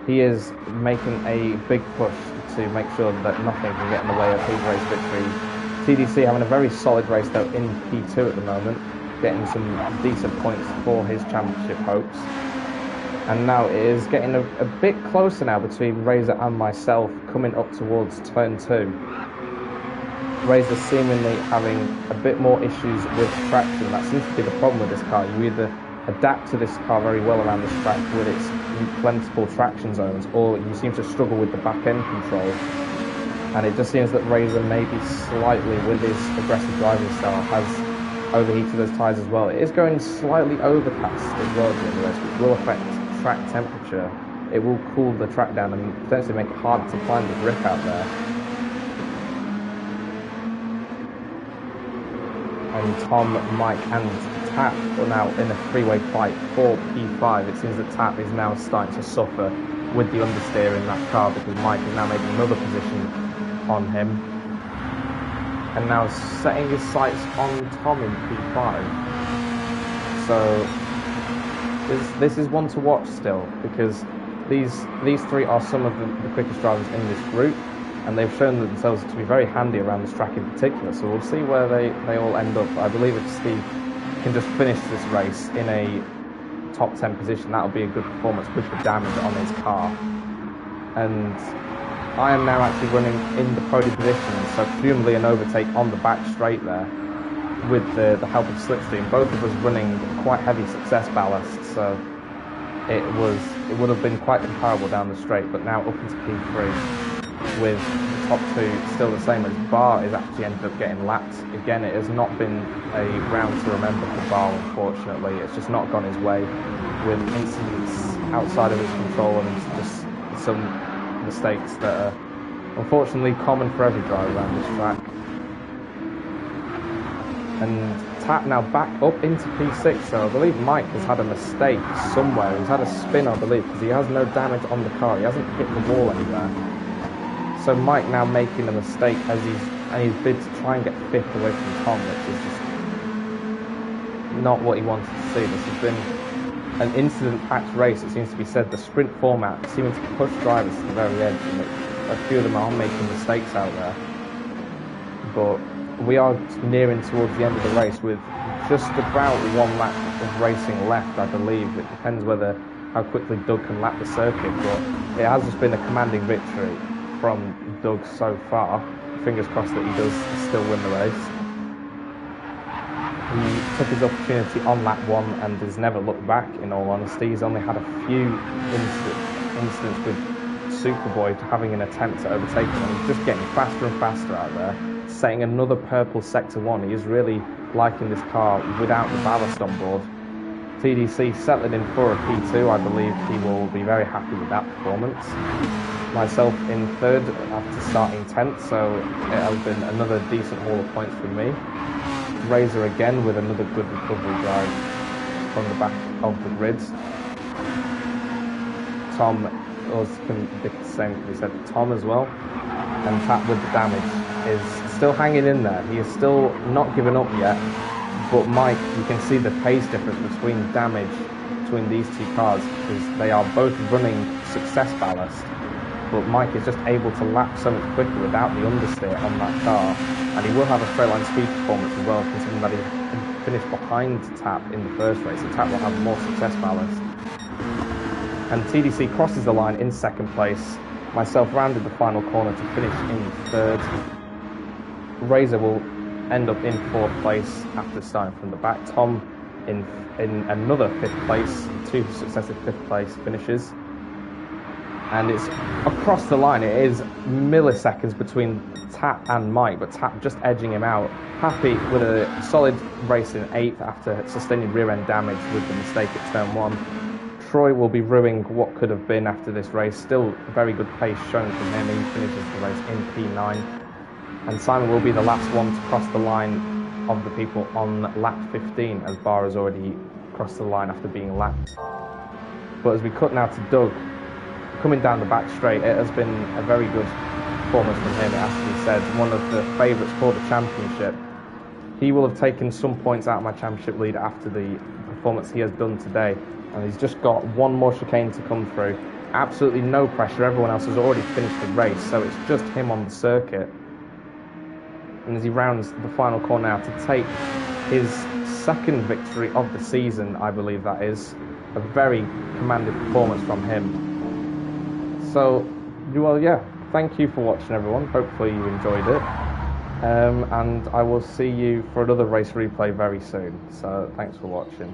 He is making a big push to make sure that nothing can get in the way of his race victory. TDC having a very solid race though in P2 at the moment, getting some decent points for his championship hopes. And now it is getting a bit closer now between Razor and myself, coming up towards turn 2. Razor seemingly having a bit more issues with traction. That seems to be the problem with this car. You either adapt to this car very well around this track with its plentiful traction zones, or you seem to struggle with the back end control. And it just seems that Razor maybe slightly, with his aggressive driving style, has overheated those tyres as well. It is going slightly overcast as well during the race, which will affect track temperature. It will cool the track down and potentially make it harder to find the grip out there. And Tom, Mike and Tap are now in a three-way fight for P5. It seems that Tap is now starting to suffer with the understeer in that car because Mike is now making another position on him. And now setting his sights on Tom in P5. So this is one to watch still, because these three are some of the quickest drivers in this group. And they've shown themselves to be very handy around this track in particular. So we'll see where they all end up. I believe if Steve can just finish this race in a top 10 position, that'll be a good performance with the damage on his car. And I am now actually running in the podium position, so presumably an overtake on the back straight there with the help of Slipstream. Both of us running quite heavy success ballast, so it would have been quite comparable down the straight, but now up into P3. With the top two still the same, as Bar is actually ended up getting lapped. Again, it has not been a round to remember for Bar, unfortunately. It's just not gone his way, with incidents outside of his control and just some mistakes that are unfortunately common for every driver around this track. And Tap now back up into P6, so I believe Mike has had a mistake somewhere. He's had a spin, I believe, because he has no damage on the car. He hasn't hit the wall anywhere. So Mike now making a mistake as he's bid to try and get 5th away from Tom, which is just not what he wanted to see. This has been an incident-packed race. It seems to be said the sprint format seeming to push drivers to the very edge, and a few of them are making mistakes out there. But we are nearing towards the end of the race with just about 1 lap of racing left, I believe. It depends how quickly Doug can lap the circuit, but it has just been a commanding victory from Doug so far. Fingers crossed that he does still win the race. He took his opportunity on lap 1 and has never looked back, in all honesty. He's only had a few incidents with Superboy having an attempt to overtake him, and he's just getting faster and faster out there, setting another purple sector 1. He is really liking this car without the ballast on board. TDC settling in for a P2. I believe he will be very happy with that performance. Myself in 3rd after starting 10th, so it has been another decent haul of points from me. Razor again with another good recovery drive from the back of the grid. Tom was the same, we said Tom as well. And Pat with the damage is still hanging in there. He is still not given up yet. But Mike, you can see the pace difference between damage between these two cars, because they are both running success ballast. but Mike is just able to lap so much quicker without the understeer on that car, and he will have a straight line speed performance as well, considering that he finished behind Tap in the first race, so Tap will have more success ballast. And TDC crosses the line in second place. Myself rounded the final corner to finish in third. Razor will end up in fourth place after starting from the back. Tom in another fifth place, 2 successive fifth place finishes. And it's across the line. It is milliseconds between Tap and Mike, but Tap just edging him out. Happy with a solid race in 8th after sustaining rear end damage with the mistake at turn 1. Troy will be ruining what could have been after this race. Still very good pace shown from him. He finishes the race in P9. And Simon will be the last one to cross the line of the people on lap 15, as Barr has already crossed the line after being lapped. But as we cut now to Doug, coming down the back straight, it has been a very good performance from him. It has to be said, one of the favourites for the championship. He will have taken some points out of my championship lead after the performance he has done today. And he's just got one more chicane to come through. Absolutely no pressure. Everyone else has already finished the race, so it's just him on the circuit. And as he rounds the final corner now to take his second victory of the season, I believe that is. A very commanding performance from him. So, well, yeah, thank you for watching, everyone. Hopefully you enjoyed it. And I will see you for another race replay very soon. So, thanks for watching.